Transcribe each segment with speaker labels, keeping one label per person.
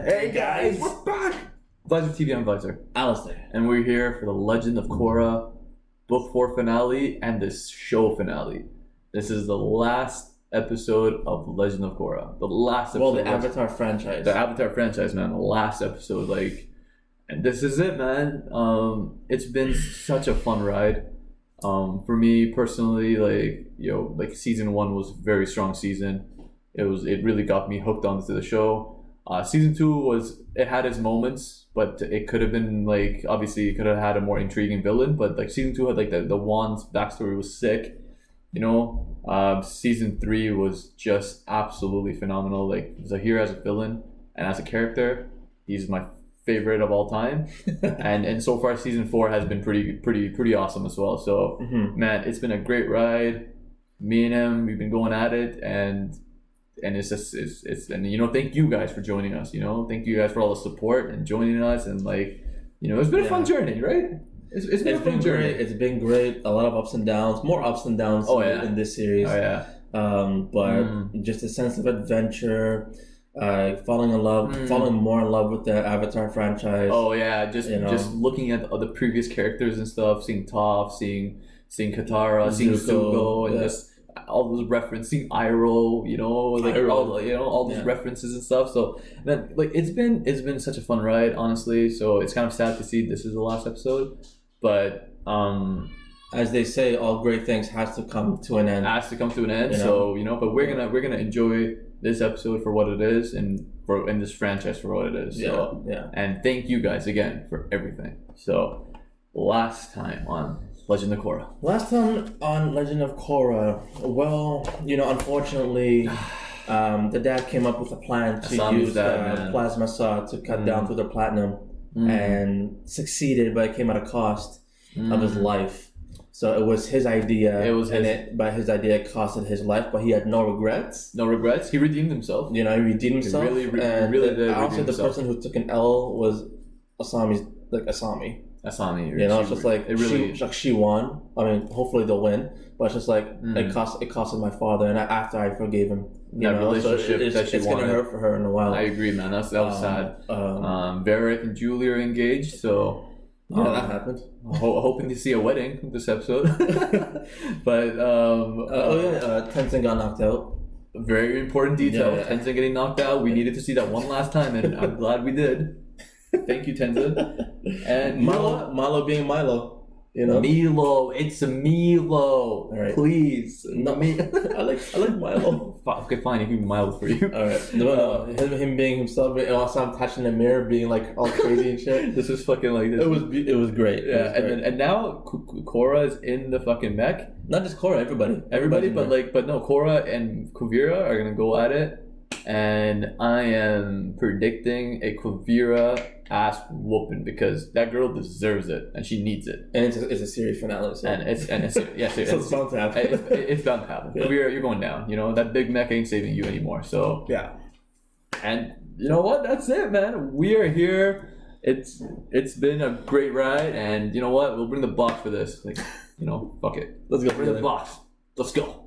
Speaker 1: Hey guys, we're back! Visor TV, I'm Visor.
Speaker 2: Alistair.
Speaker 1: And we're here for the Legend of Korra Book 4 finale and this show finale. This is the last episode of Legend of Korra. The last episode.
Speaker 2: Well, the Avatar franchise.
Speaker 1: The Avatar franchise, man. The last episode, and this is it, man. It's been such a fun ride. For me personally, season 1 was a very strong season. It really got me hooked onto the show. Season 2 had its moments, but it could have been obviously it could have had a more intriguing villain. But season 2 had the Wan's backstory was sick, Season 3 was just absolutely phenomenal. Zahir as a villain and as a character, he's my favorite of all time. and so far season 4 has been pretty awesome as well. So man, it's been a great ride. Me and him, we've been going at it, and it's thank you guys for joining us. Thank you guys for all the support and joining us, and it's been a fun journey, right? It's been a fun journey.
Speaker 2: It's been great. A lot of ups and downs, more ups and downs in this series.
Speaker 1: Oh yeah.
Speaker 2: But just a sense of adventure, falling more in love with the Avatar franchise.
Speaker 1: Oh yeah, just looking at the previous characters and stuff, seeing Toph, seeing Katara, seeing Zuko, and just all those references, seeing Iroh, all those references and stuff. So then, it's been such a fun ride, honestly. So it's kind of sad to see this is the last episode, but
Speaker 2: as they say, all great things has to come to an end.
Speaker 1: So but we're gonna enjoy this episode for what it is, and in this franchise for what it is. So and thank you guys again for everything. So last time on Legend of Korra.
Speaker 2: Last time on Legend of Korra, well, unfortunately, the dad came up with a plan to use plasma saw to cut down through the platinum, and succeeded, but it came at a cost of his life. So it was his idea. But his idea costed his life, but he had no regrets.
Speaker 1: No regrets. He redeemed himself.
Speaker 2: He redeemed himself.
Speaker 1: He really did.
Speaker 2: Also, the person who took an L was Asami. It's just she won. I mean, hopefully they'll win, but it's just it costed my father, and after I forgave him,
Speaker 1: relationship
Speaker 2: it's gonna hurt for her in a while.
Speaker 1: I agree, man. That was sad. Varric and Julie are engaged, so
Speaker 2: that happened.
Speaker 1: Hoping to see a wedding this episode, but
Speaker 2: Tenzin got knocked out.
Speaker 1: Very important detail. Tenzin getting knocked out. We needed to see that one last time, and I'm glad we did. Thank you, Tenzin. And
Speaker 2: Milo being Milo.
Speaker 1: Milo, it's a Milo.
Speaker 2: Right.
Speaker 1: Please,
Speaker 2: not me. I like Milo.
Speaker 1: Okay, fine. If you Milo for you.
Speaker 2: All right. No. Him being himself. And also, I'm touching the mirror, being all crazy and shit.
Speaker 1: This is fucking this.
Speaker 2: It was great.
Speaker 1: Yeah, and now Korra is in the fucking mech.
Speaker 2: Not just Korra, everybody,
Speaker 1: but no, Korra and Kuvira are gonna go at it, and I am predicting a Kuvira ass whooping, because that girl deserves it and she needs it,
Speaker 2: and it's a series finale, so. and it's
Speaker 1: so
Speaker 2: it's bound to happen.
Speaker 1: It's bound to happen. Yeah. You're going down. That big mech ain't saving you anymore. So
Speaker 2: yeah,
Speaker 1: and you know what? That's it, man. We are here. It's been a great ride, and you know what? We'll bring the box for this. Fuck it.
Speaker 2: Let's go.
Speaker 1: Bring the box. Let's go.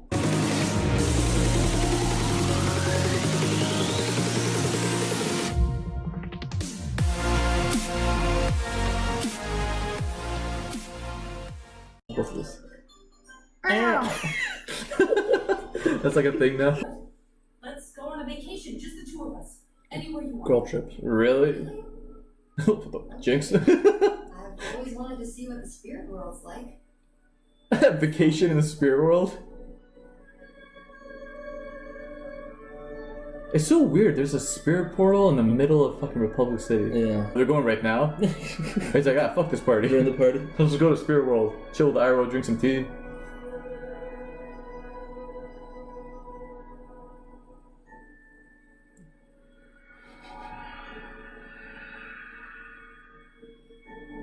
Speaker 2: Both of this.
Speaker 1: That's a thing now.
Speaker 3: Let's go on a vacation, just the two of us. Anywhere you want.
Speaker 2: Girl trips.
Speaker 1: Really? Jinx.
Speaker 3: I've always wanted to see what the spirit world's like.
Speaker 1: Vacation in the spirit world? It's so weird. There's a spirit portal in the middle of fucking Republic City.
Speaker 2: Yeah.
Speaker 1: They're going right now. It's fuck this party.
Speaker 2: You're in the party.
Speaker 1: Let's just go to Spirit World, chill with Iroh, drink some tea.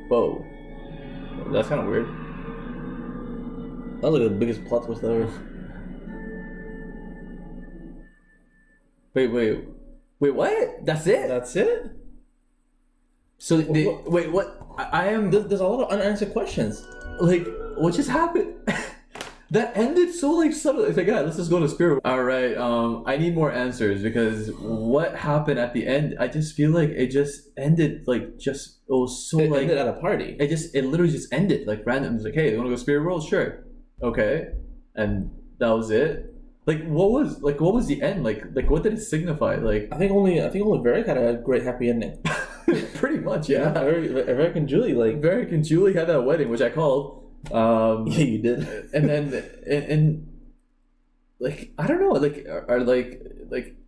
Speaker 1: Whoa. That's kind of weird.
Speaker 2: That was the biggest plot twist ever.
Speaker 1: Wait, what? That's it?
Speaker 2: That's it?
Speaker 1: So, wait, what? I am...
Speaker 2: There's a lot of unanswered questions.
Speaker 1: What just happened? That ended so like subtle. It's like, yeah, let's just go to Spirit. All right. I need more answers because what happened at the end? I just feel like it just ended like just it was so
Speaker 2: It
Speaker 1: like
Speaker 2: ended at a party.
Speaker 1: it literally just ended like random. It's like, hey, you want to go Spirit World? Sure. Okay. And that was it. Like what was the end? Like what did it signify? Like
Speaker 2: I think only Varric had a great happy ending.
Speaker 1: pretty much, yeah.
Speaker 2: Varric and Julie
Speaker 1: Varric and Julie had that wedding, which I called.
Speaker 2: Yeah, you did.
Speaker 1: And then and like I don't know, like are like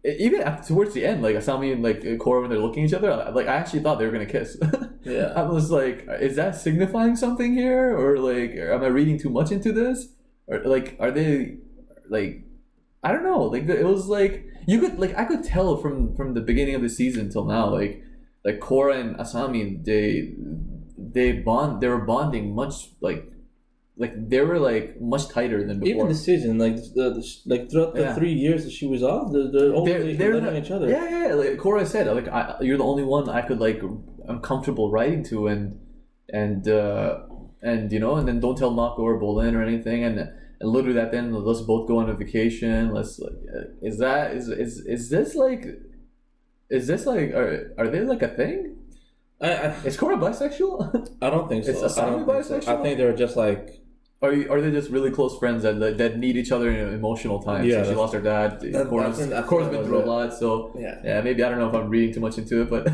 Speaker 1: even towards the end, like Asami and like Korra when they're looking at each other, like I actually thought they were gonna kiss.
Speaker 2: Yeah.
Speaker 1: I was like, is that signifying something here, or like am I reading too much into this, or like are they like I don't know, like it was like you could like I could tell from the beginning of the season till now, like Korra and Asami they were bonding much like they were like much tighter than before.
Speaker 2: Even this season, like throughout the 3 years that she was off, they're only letting each other.
Speaker 1: Yeah. Like Korra said, like you're the only one I could like I'm comfortable writing to, and you know, and then don't tell Mako or Bolin or anything, and literally that then let's both go on a vacation. Let's like is this like are they like a thing? Is Korra bisexual?
Speaker 2: I don't think so.
Speaker 1: Is Asami bisexual?
Speaker 2: I think they're just like.
Speaker 1: Are they just really close friends that need each other in emotional times?
Speaker 2: Yeah,
Speaker 1: so she lost her dad. Korra's been through a lot, so yeah. Maybe I don't know if I'm reading too much into it, but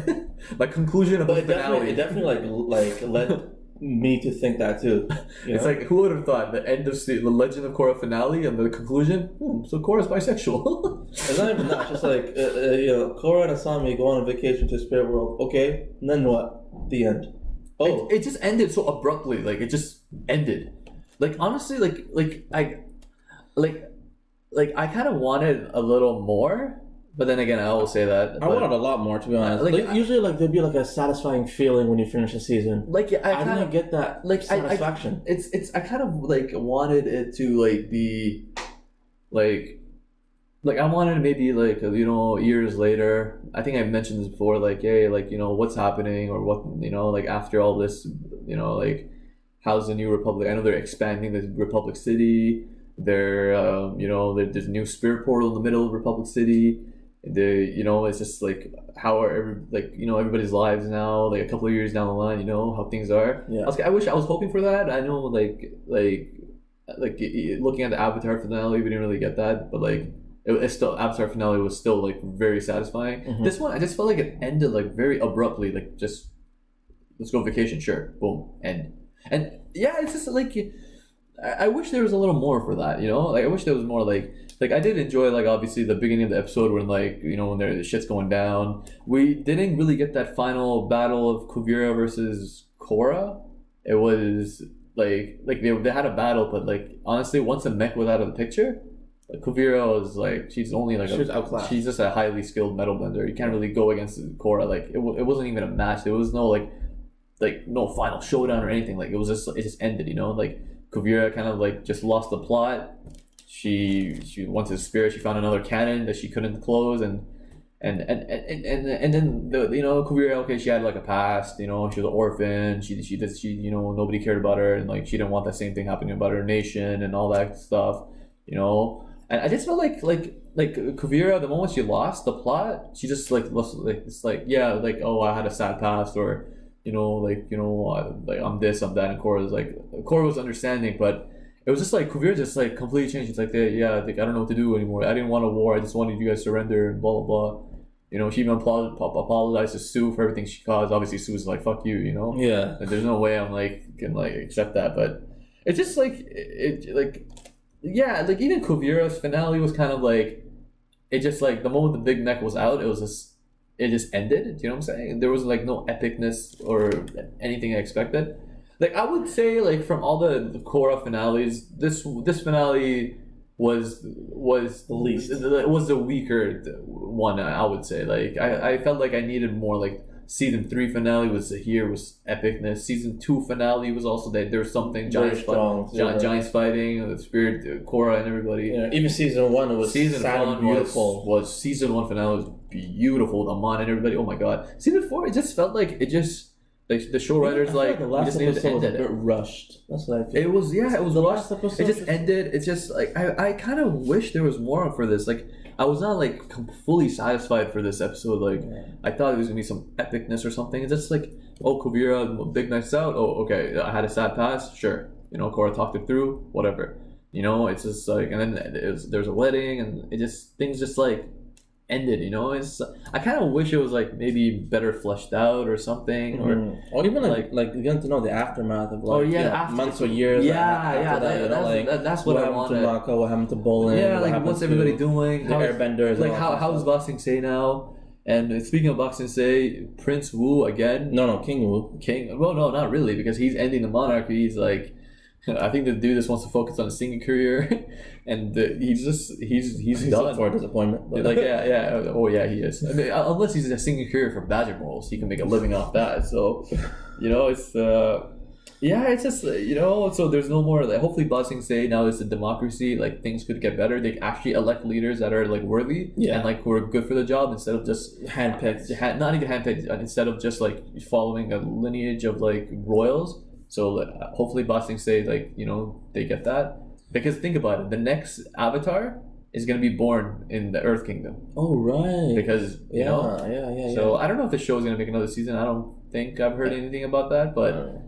Speaker 1: my conclusion of the finale.
Speaker 2: It definitely like led me to think that too.
Speaker 1: It's like who would have thought the end of the Legend of Korra finale and the conclusion? So Korra's bisexual.
Speaker 2: It's not even that. It's just like you know, Korra and Asami go on a vacation to Spirit World. Okay, and then what? The end. Oh,
Speaker 1: it just ended so abruptly. Like it just ended. Like honestly, I kind of wanted a little more, but then again, I will say that
Speaker 2: I wanted a lot more, to be honest. Usually, there'd be like a satisfying feeling when you finish a season.
Speaker 1: Like I
Speaker 2: didn't get that satisfaction.
Speaker 1: I kind of like wanted it to like be like I wanted maybe like you know years later. I think I mentioned this before. Like hey, like you know what's happening or what you know like after all this you know like. How's the New Republic? I know they're expanding the Republic City. They're, you know, there's a new spirit portal in the middle of Republic City. You know, it's just like how are everybody's lives now? Like a couple of years down the line, you know how things are.
Speaker 2: Yeah.
Speaker 1: I wish I was hoping for that. I know, like looking at the Avatar finale, we didn't really get that, but like it's still Avatar finale was still like very satisfying. Mm-hmm. This one, I just felt like it ended like very abruptly. Like just let's go vacation, sure, boom, end. And yeah, it's just like I wish there was a little more for that, you know. Like I wish there was more. Like I did enjoy like obviously the beginning of the episode when like you know when the shit's going down. We didn't really get that final battle of Kuvira versus Korra. It was like they had a battle, but like honestly, once the mech was out of the picture, like Kuvira was like she's only like
Speaker 2: she was outclassed.
Speaker 1: She's just a highly skilled metal bender. You can't really go against Korra. Like it wasn't even a match. There was no like no final showdown or anything. Like it just ended, you know. Like Kuvira kind of like just lost the plot. She went to the spirit. She found another cannon that she couldn't close, and then the you know Kuvira, okay, she had like a past, you know, she was an orphan. She you know nobody cared about her, and like she didn't want that same thing happening about her nation and all that stuff, you know. And I just felt like Kuvira, the moment she lost the plot, she just like it's like yeah, like oh I had a sad past or. You know, like I'm this, I'm that, and Korra was understanding, but it was just like Kuvira just like completely changed. It's like like I don't know what to do anymore. I didn't want a war. I just wanted you guys to surrender and blah blah blah. You know, she even apologized to Sue for everything she caused. Obviously, Sue's like fuck you. You know.
Speaker 2: Yeah.
Speaker 1: Like, there's no way I'm like can like accept that, but it's just like it like yeah, like even Kuvira's finale was kind of like it just like the moment the big neck was out, it just ended. You know what I'm saying? There was like no epicness or anything I expected. Like I would say, like from all the Korra finales, this finale was the least. It was the weaker one. I would say. Like I felt like I needed more. Like season 3 finale was epicness. Season 2 finale was also that there was something giants fighting the spirit, Korra and everybody.
Speaker 2: Yeah, even season 1 was beautiful.
Speaker 1: Season 1 finale was beautiful. Amon and everybody. Oh my god. Season 4, it just felt like it just Like the show writers,
Speaker 2: like the
Speaker 1: we
Speaker 2: last
Speaker 1: just needed to
Speaker 2: episode
Speaker 1: end
Speaker 2: was a
Speaker 1: it.
Speaker 2: bit rushed. That's what I feel.
Speaker 1: It was
Speaker 2: the
Speaker 1: rushed.
Speaker 2: last episode.
Speaker 1: It just ended. It's just like I kind of wish there was more for this. Like I was not like fully satisfied for this episode. Like I thought it was gonna be some epicness or something. It's just like, oh, Kuvira, big nights out. Oh, okay, I had a sad past. Sure, Korra talked it through. Whatever. It's just like, and then there's a wedding, and things just like ended. It's I kind of wish it was like maybe better fleshed out or something,
Speaker 2: or even like you get to know the aftermath of months or years.
Speaker 1: That's what I wanted.
Speaker 2: What happened to Mako? What happened to Bolin?
Speaker 1: Yeah, like what's everybody doing?
Speaker 2: The Airbenders.
Speaker 1: Like how's Boxing Say now? And speaking of Boxing Say, Prince Wu again.
Speaker 2: No, King Wu.
Speaker 1: Well, no, not really, because he's ending the monarchy. He's like, I think the dude just wants to focus on his singing career, and he's done
Speaker 2: up for a disappointment. But.
Speaker 1: Like oh yeah, he is. I mean, unless he's a singing career for Badger Morals, he can make a living off that. So, it's it's just So there's no more. Like, hopefully, Boxing Say now is a democracy. Like things could get better. They actually elect leaders that are like worthy and like who are good for the job instead of just
Speaker 2: handpicked.
Speaker 1: Not even handpicked. Instead of just like following a lineage of like royals. So hopefully Boxing Say they get that, because think about it, the next Avatar is gonna be born in the Earth Kingdom.
Speaker 2: Oh right.
Speaker 1: Because So I don't know if the show is gonna make another season. I don't think I've heard anything about that, but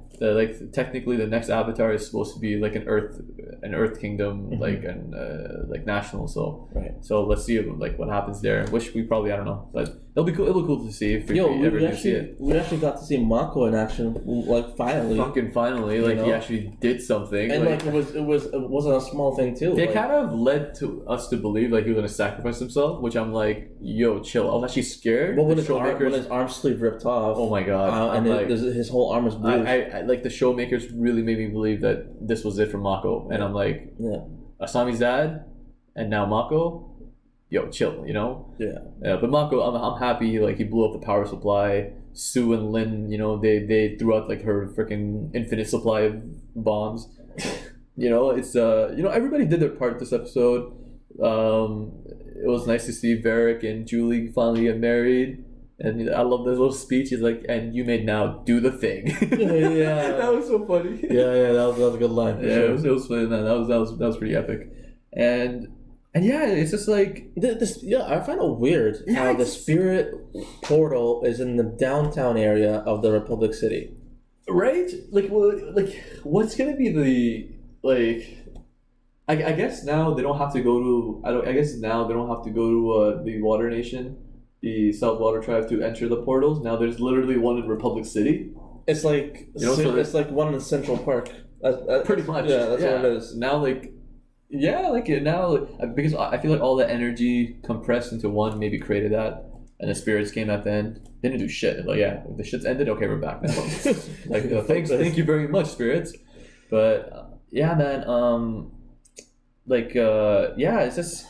Speaker 1: technically the next Avatar is supposed to be like an Earth Kingdom like national. So So let's see what happens there. Wish we probably, I don't know, but it'll be cool to see if we ever do see it.
Speaker 2: We actually got to see Mako in action, like finally.
Speaker 1: Fucking finally, he actually did something,
Speaker 2: and it wasn't a small thing too.
Speaker 1: They kind of led to us to believe he was gonna sacrifice himself, which I'm like, yo, chill. I was actually scared.
Speaker 2: But when his arm sleeve ripped off,
Speaker 1: oh my god,
Speaker 2: and his whole arm is bruised.
Speaker 1: I like the showmakers really made me believe that this was it for Mako, and I'm like, Asami's dad, and now Mako. Yo, chill, but Mako, I'm happy. He blew up the power supply. Sue and Lin, they threw out her freaking infinite supply of bombs. It's everybody did their part this episode. It was nice to see Varric and Julie finally get married. And I love this little speech. He's like, "And you may now do the thing."
Speaker 2: Yeah,
Speaker 1: that was so funny.
Speaker 2: Yeah, that was a good line.
Speaker 1: Sure. It was funny, man. That was pretty epic. And it's just like
Speaker 2: this. Yeah, I find it weird how the spirit portal is in the downtown area of the Republic City.
Speaker 1: Right? What's gonna be the I guess now they don't have to go to. I guess now they don't have to go to the Water Nation, the South Water Tribe, to enter the portals. Now there's literally one in Republic City.
Speaker 2: It's like it's like one in Central Park.
Speaker 1: Pretty much.
Speaker 2: Yeah, that's what it is.
Speaker 1: Now because I feel like all the energy compressed into one maybe created that, and the spirits came at the end. They didn't do shit. Like, if the shit's ended, okay, we're back now. Thank you very much, spirits. But man, it's just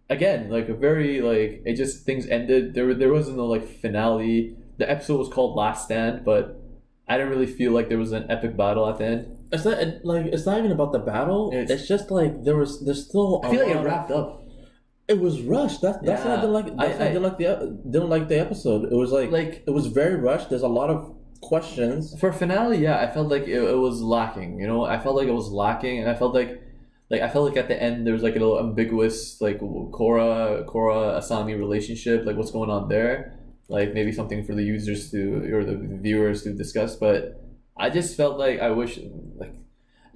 Speaker 1: again, a very it just things ended. There wasn't no finale. The episode was called Last Stand, but I didn't really feel like there was an epic battle at the end.
Speaker 2: It's not even about the battle. It's just there's still.
Speaker 1: I feel like it wrapped up.
Speaker 2: It was rushed. That's what I didn't like. I didn't like the episode. It was it was very rushed. There's a lot of questions
Speaker 1: for finale. Yeah, I felt like it was lacking. I felt like it was lacking, and I felt like at the end there was a little ambiguous Korra Asami relationship. What's going on there? Maybe something for the users or the viewers to discuss, but. I just felt like I wish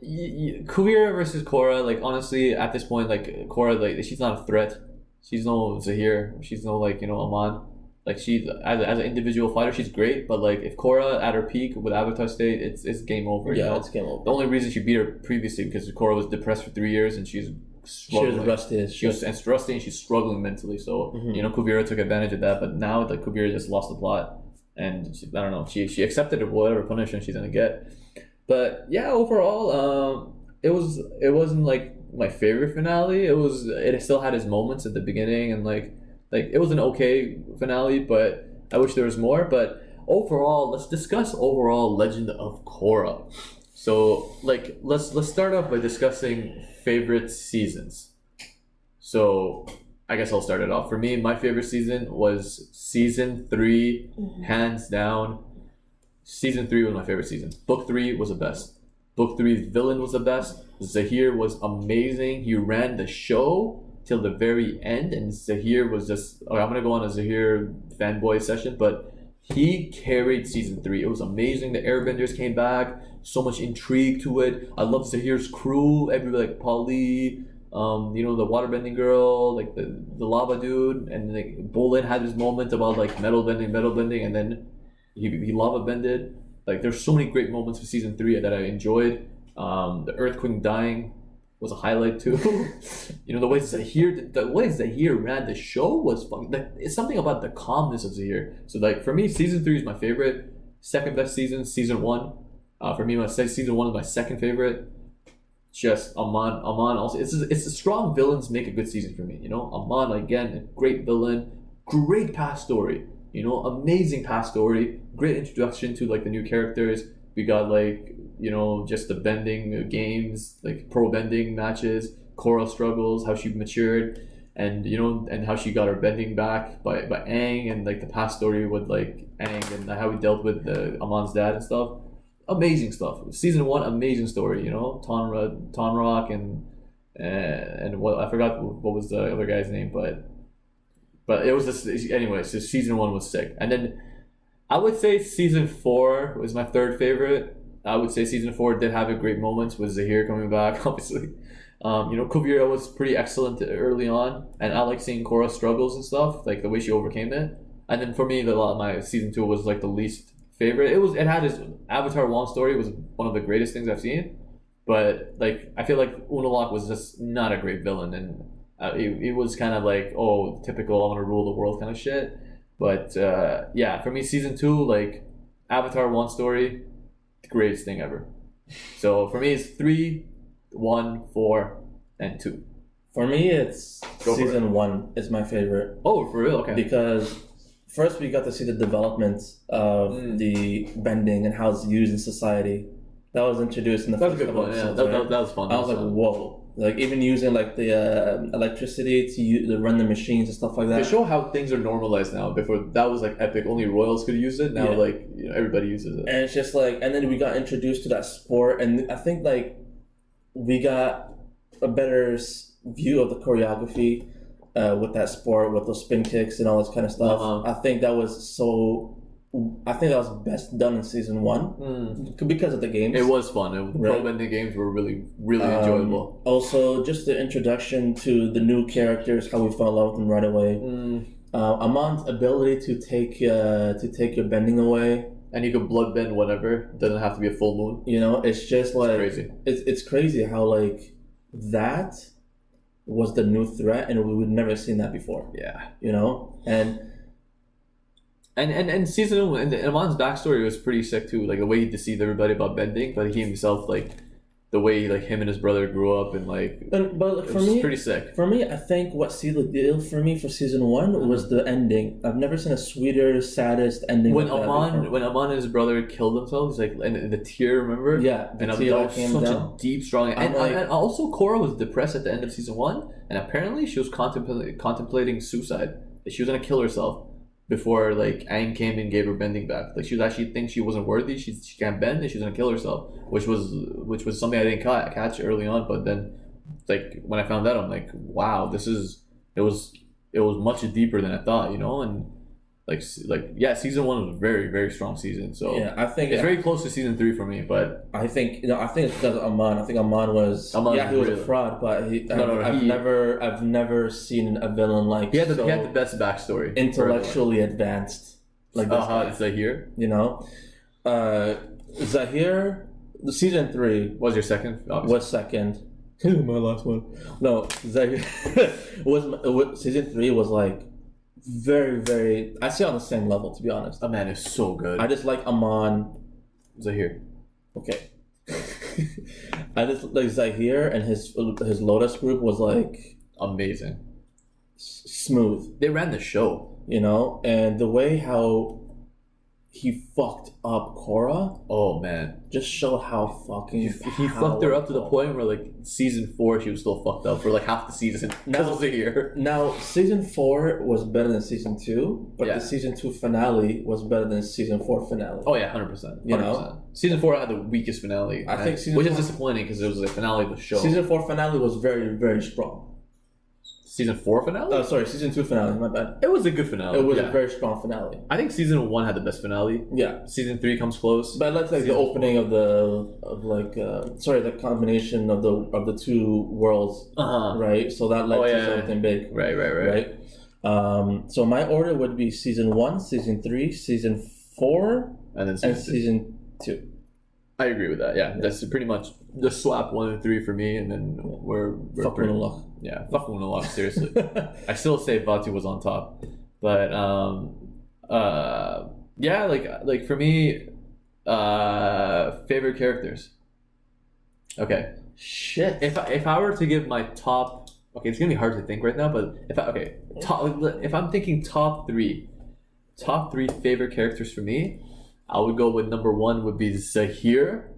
Speaker 1: Kuvira versus Korra. Honestly, at this point, Korra, she's not a threat. She's no Zahir. She's no Aman. She as an individual fighter, she's great. But if Korra at her peak with Avatar State, it's game over.
Speaker 2: Yeah, it's game over.
Speaker 1: The only reason she beat her previously because Korra was depressed for 3 years and she's struggling.
Speaker 2: She was rusty.
Speaker 1: She was rusty and she's struggling mentally. So Kuvira took advantage of that. But now Kuvira just lost the plot. And I don't know. She accepted whatever punishment she's gonna get, but overall, it wasn't my favorite finale. It still had its moments at the beginning, and it was an okay finale, but I wish there was more. But overall, let's discuss overall Legend of Korra. So let's start off by discussing favorite seasons. So. I guess I'll start it off. For me, my favorite season was season 3, hands down. Season 3 was my favorite season. Book 3 was the best. Book 3's villain was the best. Zahir was amazing. He ran the show till the very end, and Zahir was just... Okay, I'm going to go on a Zahir fanboy session, but he carried season 3. It was amazing. The Airbenders came back. So much intrigue to it. I love Zahir's crew. Everybody, like Polly, the waterbending girl, like the lava dude, and like Bolin had his moment about like metal bending, and then he lava bended. Like there's so many great moments for season 3 that I enjoyed. The Earthquake dying was a highlight too. The way Zahir ran the show was fucking. Like, it's something about the calmness of Zahir. So like for me, season 3 is my favorite. Second best season 1. For me, season 1 is my second favorite. Just Aman also. It's a strong villains make a good season for me. Aman again, a great villain, great past story. Amazing past story, great introduction to like the new characters. We got like just the bending games, like pro bending matches. Korra struggles, how she matured, and and how she got her bending back by Aang, and like the past story with like Aang and how he dealt with Aman's dad and stuff. Amazing stuff. Season 1, amazing story. Tonrock and what I forgot what was the other guy's name, but it was just anyway. So season 1 was sick, and then I would say season 4 was my third favorite. I would say season 4 did have a great moments with Zahir coming back, obviously. Kuvira was pretty excellent early on, and I like seeing Korra's struggles and stuff, like the way she overcame it. And then for me, my season 2 was like the least favorite. It had his Avatar 1 story was one of the greatest things I've seen, but like I feel like Unalaq was just not a great villain, and it was kind of like typical I want to rule the world kind of shit. But for me, season 2, like Avatar 1 story, the greatest thing ever. So for me, it's 3, 1, 4, and 2.
Speaker 2: For me, it's season 1 is my favorite.
Speaker 1: Oh, for real? Okay.
Speaker 2: Because first we got to see the development of the bending and how it's used in society. That was introduced in the first couple episodes.
Speaker 1: Yeah, that was fun.
Speaker 2: I was like, whoa. Like even using like the electricity to run the machines and stuff like that.
Speaker 1: They show how things are normalized now. Before that was like epic. Only royals could use it. Now everybody uses it.
Speaker 2: And it's just like, and then we got introduced to that sport, and I think like we got a better view of the choreography with that sport, with those spin kicks and all this kind of stuff. I think that was best done in season 1 because of the games.
Speaker 1: It was fun. The pro bending games were really, really enjoyable.
Speaker 2: Also, just the introduction to the new characters, how we fell in love with them right away. Amon's ability to take your bending away.
Speaker 1: And you can blood bend whatever. It doesn't have to be a full moon.
Speaker 2: It's just like
Speaker 1: crazy.
Speaker 2: It's crazy how like that was the new threat, and we'd never seen that before.
Speaker 1: Yeah.
Speaker 2: And
Speaker 1: season 1 and Amon's backstory was pretty sick too. Like the way he deceived everybody about bending, but he himself, like the way like him and his brother grew up, and but
Speaker 2: for me,
Speaker 1: pretty sick.
Speaker 2: For me, I think what sealed the deal for me for season 1 was the ending. I've never seen a sweeter, saddest ending.
Speaker 1: When Aman and his brother killed themselves, like and the tear, remember?
Speaker 2: Yeah,
Speaker 1: and that was such a deep, strong. And also Korra was depressed at the end of season 1, and apparently she was contemplating suicide. She was gonna kill herself before like Aang came and gave her bending back. Like she was actually think she wasn't worthy. She can't bend, and she was gonna kill herself, which was something I didn't catch early on. But then, like when I found out, I'm like, wow, it was much deeper than I thought, and season 1 was a very, very strong season. So
Speaker 2: yeah, I think
Speaker 1: it's very close to season 3 for me. But
Speaker 2: I think it's because of Aman. I think Aman was he was a fraud, but I've never seen a villain like
Speaker 1: he had the best backstory,
Speaker 2: intellectually advanced like this.
Speaker 1: Zahir.
Speaker 2: Zahir, the season 3
Speaker 1: was your second. Obviously.
Speaker 2: Was second. My last one. No, Zahir season 3 was like very, very. I see on the same level, to be honest.
Speaker 1: Oh man, it's so good.
Speaker 2: I just like Aman.
Speaker 1: Zahir.
Speaker 2: Okay. I just like Zahir, and his Lotus group was like
Speaker 1: amazing,
Speaker 2: smooth.
Speaker 1: They ran the show,
Speaker 2: and the way how he fucked up Korra.
Speaker 1: Oh man,
Speaker 2: Just showed how fucking
Speaker 1: he fucked her up to the point where like season 4 she was still fucked up for like half the season because of the year.
Speaker 2: Now season 4 was better than season 2, but the season 2 finale was better than season 4 finale.
Speaker 1: Oh yeah, 100%.
Speaker 2: You know,
Speaker 1: season 4 had the weakest finale.
Speaker 2: I think
Speaker 1: which is disappointing because it was the finale of the show.
Speaker 2: Season 4 finale was very, very strong.
Speaker 1: Season 4 finale?
Speaker 2: Oh, sorry, season 2 finale. My bad.
Speaker 1: It was a good finale.
Speaker 2: It was a very strong finale.
Speaker 1: I think season 1 had the best finale.
Speaker 2: Yeah.
Speaker 1: Season 3 comes close.
Speaker 2: But let's like the opening of the combination of the two worlds. Right. So that led to something big.
Speaker 1: Right.
Speaker 2: So my order would be season 1, season 3, season 4,
Speaker 1: and then
Speaker 2: season 2.
Speaker 1: I agree with that. Yeah, that's pretty much just swap 1 and 3 for me, and then we're
Speaker 2: fuck
Speaker 1: pretty
Speaker 2: luck.
Speaker 1: Yeah, fuck luck. Seriously, I still say Vatu was on top, but yeah, like for me, favorite characters. Okay,
Speaker 2: shit.
Speaker 1: If I were to give my top, okay, it's gonna be hard to think right now, but if I'm thinking top three favorite characters for me, I would go with number 1 would be Zahir.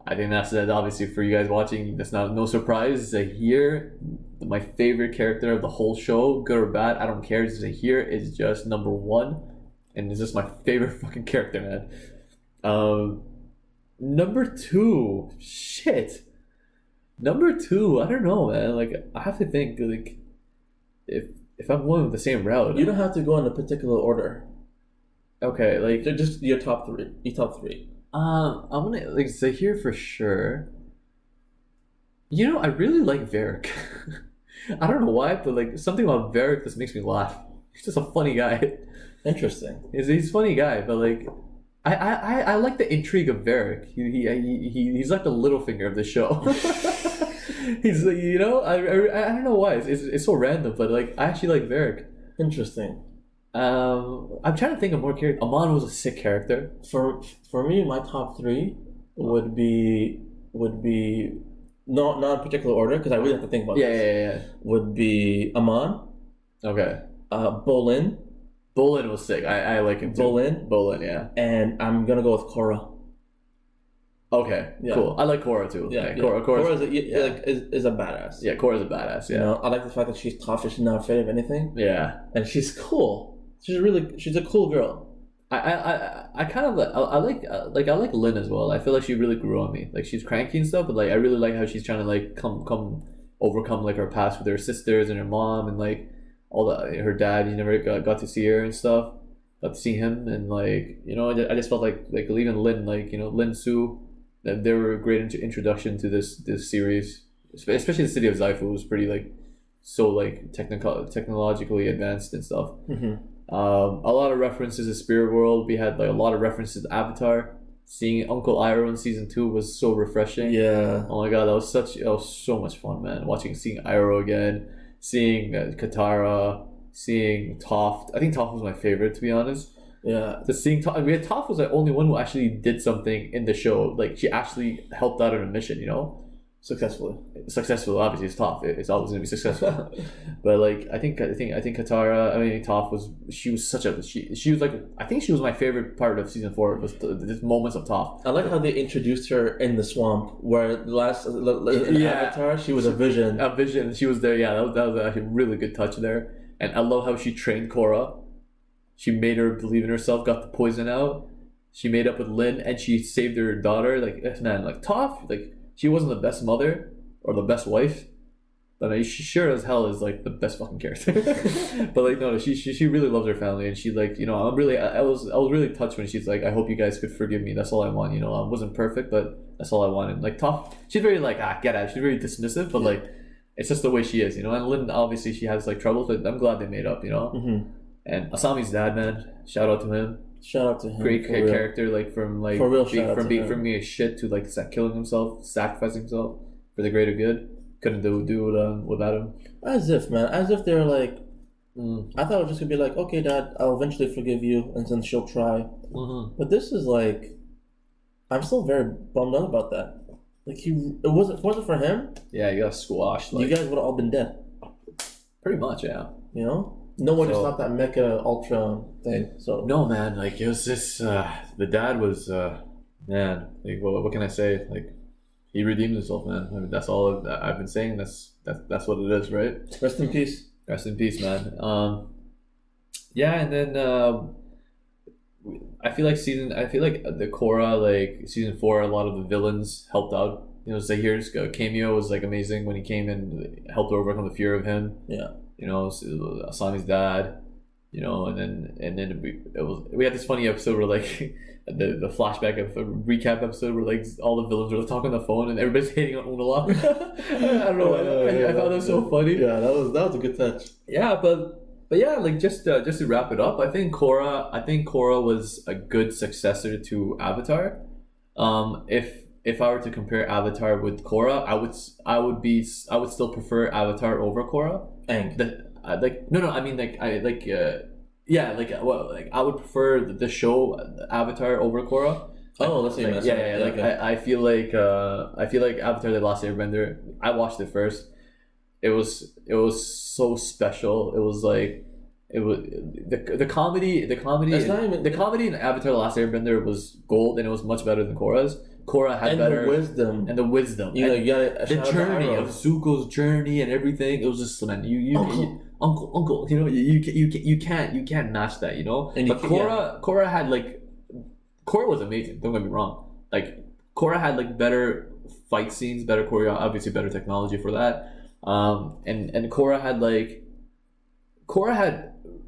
Speaker 1: I think that's obviously for you guys watching. That's no surprise. Zahir, my favorite character of the whole show, good or bad, I don't care. Zahir is just number 1, and it's just my favorite fucking character, man. Number 2, shit. Number 2, I don't know, man. Like I have to think. Like if I'm going with the same route,
Speaker 2: you don't have to go in a particular order.
Speaker 1: Okay, like
Speaker 2: they're just your top 3. Your top 3.
Speaker 1: I'm gonna like Zahir for sure. You know, I really like Varric. I don't know why, but like something about Varric just makes me laugh. He's just a funny guy.
Speaker 2: Interesting.
Speaker 1: He's a funny guy, but like I like the intrigue of Varric. He's like the Littlefinger of the show. He's like, you know, I don't know why. It's so random, but like I actually like Varric.
Speaker 2: Interesting.
Speaker 1: I'm trying to think of more characters. Amon was a sick character.
Speaker 2: For me, my top 3 would be not in particular order because I really have to think about this.
Speaker 1: Yeah.
Speaker 2: Would be Amon.
Speaker 1: Okay.
Speaker 2: Bolin.
Speaker 1: Bolin was sick. I like him too. Bolin, yeah.
Speaker 2: And I'm gonna go with Korra.
Speaker 1: Okay, cool. I like Korra too.
Speaker 2: Yeah. Korra is a badass.
Speaker 1: Yeah, Korra's a badass. Yeah.
Speaker 2: You know, I like the fact that she's tough and she's not afraid of anything.
Speaker 1: Yeah.
Speaker 2: And she's cool. She's a cool girl.
Speaker 1: I kind of I like Lynn as well. I feel like she really grew on me. Like she's cranky and stuff, but like I really like how she's trying to like come overcome like her past with her sisters and her mom and like all her dad. You never got to see her and stuff. Got to see him and like, you know, I just felt like even Lynn, like, you know, Lin Su, that they were a great introduction to this series, especially the city of Zaifu was pretty like so like technologically advanced and stuff.
Speaker 2: Mm-hmm.
Speaker 1: A lot of references to Spirit World. We had like a lot of references to Avatar. Seeing Uncle Iroh in season 2 was so refreshing.
Speaker 2: Yeah.
Speaker 1: Oh my god, that was so much fun, man. Seeing Iroh again, seeing Katara, seeing Toph. I think Toph was my favorite, to be honest.
Speaker 2: Yeah.
Speaker 1: Toph was the only one who actually did something in the show. Like she actually helped out on a mission, you know. Successfully, obviously it's Toph. It's always gonna be successful. But like I think Katara. I mean, Toph was like I think she was my favorite part of season 4. Was the moments of Toph.
Speaker 2: I like how they introduced her in the swamp, where the last Avatar she was a vision.
Speaker 1: A vision. She was there. Yeah, that was actually a really good touch there. And I love how she trained Korra. She made her believe in herself. Got the poison out. She made up with Lin, and she saved her daughter. Like man, like Toph, like. She wasn't the best mother or the best wife, but she sure as hell is like the best fucking character. But like no, she really loves her family, and she like, you know, I was really touched when she's like, I hope you guys could forgive me. That's all I want. You know, I wasn't perfect, but that's all I wanted. Like Toph, she's very like get out. She's very dismissive, but like it's just the way she is, you know. And Lynn obviously she has like troubles, but I'm glad they made up, you know.
Speaker 2: Mm-hmm.
Speaker 1: And Asami's dad, man, shout out to him.
Speaker 2: Shout out to him.
Speaker 1: Great character, like from like
Speaker 2: for real,
Speaker 1: from being a shit to like killing himself, sacrificing himself for the greater good. Couldn't do it without him.
Speaker 2: As if they're like, I thought it was just gonna be like, okay, Dad, I'll eventually forgive you, and then she'll try.
Speaker 1: Mm-hmm.
Speaker 2: But this is like, I'm still very bummed out about that. Like it wasn't for him.
Speaker 1: Yeah, you got squashed.
Speaker 2: Like, you guys would have all been dead.
Speaker 1: Pretty much, yeah.
Speaker 2: You know. Nobody stopped that Mecha Ultra thing. So
Speaker 1: no, man, like it was just the dad was man. Like, what can I say? Like he redeemed himself, man. I mean, that's all I've been saying. That's what it is, right?
Speaker 2: Rest in peace.
Speaker 1: Rest in peace, man. Yeah, and then I feel like the Korra, like season 4, a lot of the villains helped out. You know, Zahir's cameo was like amazing when he came and helped overcome the fear of him.
Speaker 2: Yeah.
Speaker 1: You know, Asami's dad. You know, and then we had this funny episode where like the flashback recap episode where like all the villains were talking on the phone and everybody's hating on Unalaq. I don't know. I found that so funny.
Speaker 2: Yeah, that was a good touch.
Speaker 1: Yeah, but yeah, like just to wrap it up, I think Korra was a good successor to Avatar. If I were to compare Avatar with Korra, I would still prefer Avatar over Korra. I would prefer the show Avatar over Korra.
Speaker 2: Oh, that's what you meant.
Speaker 1: Yeah. I feel like Avatar: The Last Airbender. I watched it first. It was so special. It was like the comedy in Avatar: The Last Airbender was gold, and it was much better than Korra's. Korra had better
Speaker 2: wisdom.
Speaker 1: You know, you got the journey of Zuko's journey and everything. It was just, man, uncle. You know, you can't match that. You know, but Korra had like, Korra was amazing. Don't get me wrong. Like Korra had like better fight scenes, better choreo, obviously better technology for that. And Korra had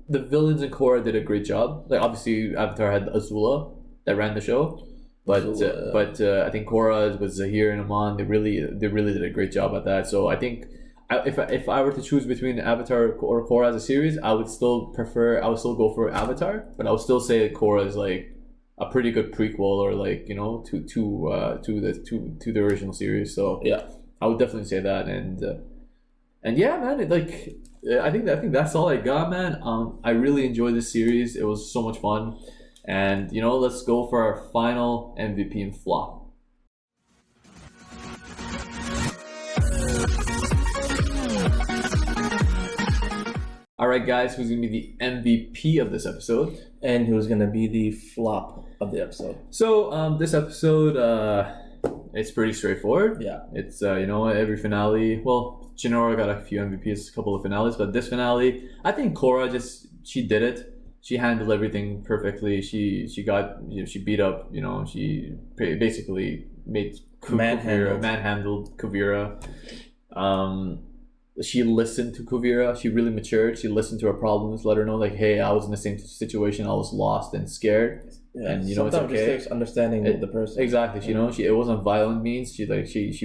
Speaker 1: the villains in Korra did a great job. Like obviously Avatar had Azula that ran the show. But I think Korra with Zahir and Aman, they really did a great job at that. So I think if I were to choose between Avatar or Korra as a series, I would still go for Avatar, but I would still say Korra is like a pretty good prequel, or like, you know, to the original series. So
Speaker 2: yeah,
Speaker 1: I would definitely say that. And yeah, man, I think that's all I got, man. I really enjoyed this series. It was so much fun. And, you know, let's go for our final MVP and flop. All right, guys, who's going to be the MVP of this episode?
Speaker 2: And who's going to be the flop of the episode?
Speaker 1: So, this episode, it's pretty straightforward.
Speaker 2: Yeah.
Speaker 1: It's, you know, every finale, well, Jinora got a few MVPs, a couple of finales, but this finale, I think Korra she did it. She handled everything perfectly. She beat up, you know, she basically made manhandled Kuvira. She listened to Kuvira. She really matured. She listened to her problems, let her know like, hey, I was in the same situation. I was lost and scared. Yeah, and you know, it's okay.
Speaker 2: Sometimes it takes understanding the person.
Speaker 1: Exactly. You know, it wasn't violent means. She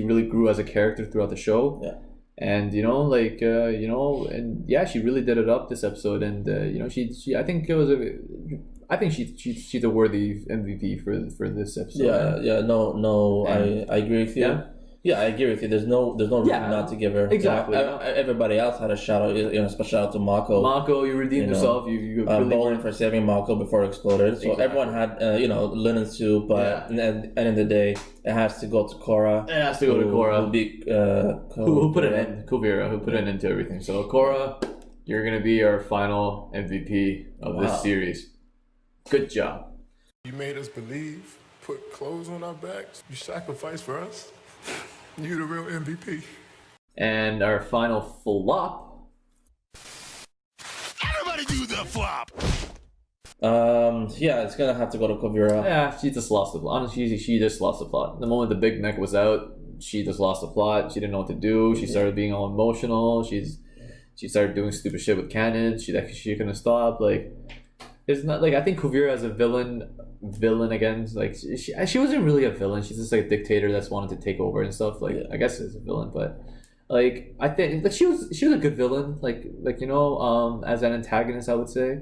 Speaker 1: really grew as a character throughout the show.
Speaker 2: Yeah.
Speaker 1: And you know, like you know, and yeah, she really did it up this episode, and you know, I think she's a worthy MVP for this episode.
Speaker 2: Yeah, no, I agree with you. Yeah, I agree with you. There's no reason not to give her.
Speaker 1: Exactly.
Speaker 2: Everybody else had a shout out. You know, special shout out to Mako.
Speaker 1: Mako, you redeemed yourself. You really
Speaker 2: bowling for saving Mako before it exploded. So everyone had linen soup, but at the end of the day, it has to go to Korra.
Speaker 1: It has to go to Korra. Who put an end? Kuvira, who put an end to everything. So Korra, you're gonna be our final MVP of this series. Good job.
Speaker 4: You made us believe. Put clothes on our backs. You sacrificed for us. You the real MVP.
Speaker 1: And our final flop.
Speaker 4: Everybody do the flop.
Speaker 2: Yeah, it's gonna have to go to Kuvira.
Speaker 1: Yeah, she just lost the plot. Honestly, she just lost the plot. The moment the big mech was out, she just lost the plot. She didn't know what to do. She started being all emotional. She started doing stupid shit with Cannon. She couldn't stop. Like, it's not like, I think Kuvira as a villain again, like she wasn't really a villain. She's just like a dictator that's wanted to take over and stuff. Like, I guess as a villain, but like I think like she was a good villain. Like you know, as an antagonist, I would say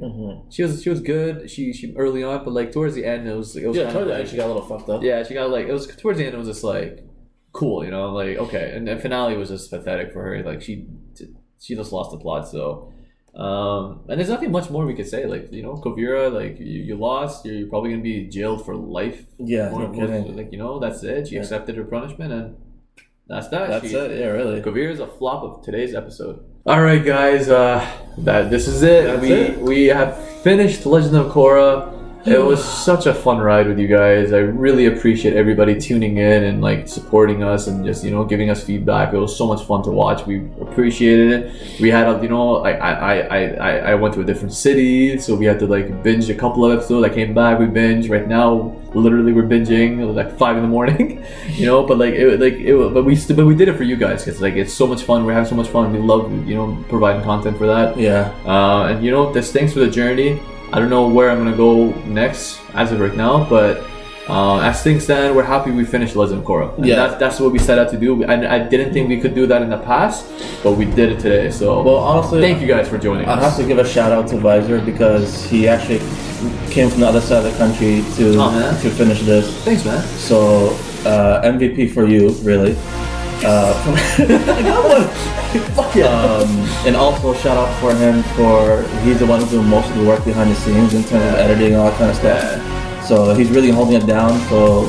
Speaker 1: she was good. She early on, but like towards the end, it was
Speaker 2: towards the end she got a little fucked up.
Speaker 1: Yeah, she got like, it was towards the end. It was just like cool, you know, like okay. And the finale was just pathetic for her. Like she just lost the plot. So. And there's nothing much more we could say. Like, you know, Kuvira, like you lost. You're probably gonna be jailed for life.
Speaker 2: Yeah, no kidding.
Speaker 1: Like, you know, that's it. She accepted her punishment, and That's that.
Speaker 2: That's it. Yeah, really.
Speaker 1: Kavir is a flop of today's episode. All right, guys. This is it.
Speaker 2: That's it.
Speaker 1: We have finished Legend of Korra. It was such a fun ride with you guys. I really appreciate everybody tuning in and like supporting us and just giving us feedback. It was so much fun to watch. We appreciated it. We had I went to a different city, so we had to like binge a couple of episodes. I came back, we binge. Right now, literally, we're binging. It was like 5 a.m. But we did it for you guys because like it's so much fun. We're having so much fun. We love providing content for that.
Speaker 2: Yeah.
Speaker 1: And just thanks for the journey. I don't know where I'm gonna go next as of right now, but as things stand, we're happy we finished Legend of Korra. And that's what we set out to do. I didn't think we could do that in the past, but we did it today. So,
Speaker 2: well, honestly,
Speaker 1: thank you guys for joining us.
Speaker 2: I have to give a shout out to Visor because he actually came from the other side of the country to finish this.
Speaker 1: Thanks, man.
Speaker 2: So, MVP for you, really. I got one. Fuck yeah. And also shout out for him he's the one who's doing most of the work behind the scenes in terms of editing and all that kind of stuff. Yeah. So he's really holding it down. So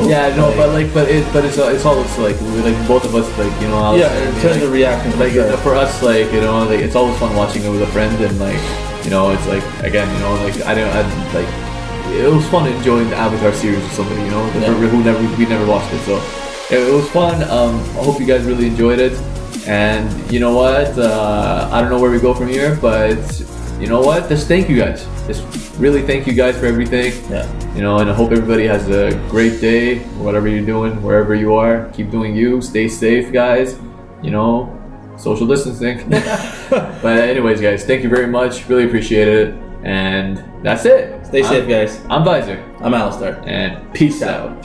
Speaker 1: yeah, no, but it's always like both of us
Speaker 2: in terms of reacting.
Speaker 1: For us, it's always fun watching it with a friend and it's like again it was fun enjoying the Avatar series with somebody we never watched it, so it was fun. I hope you guys really enjoyed it. And you know what? I don't know where we go from here, but you know what? Just thank you guys. Just really thank you guys for everything.
Speaker 2: Yeah.
Speaker 1: And I hope everybody has a great day, whatever you're doing, wherever you are. Keep doing you. Stay safe, guys. Social distancing. But anyways, guys, thank you very much. Really appreciate it. And that's it.
Speaker 2: Stay safe, guys.
Speaker 1: I'm Visor.
Speaker 2: I'm Alistair.
Speaker 1: And peace out.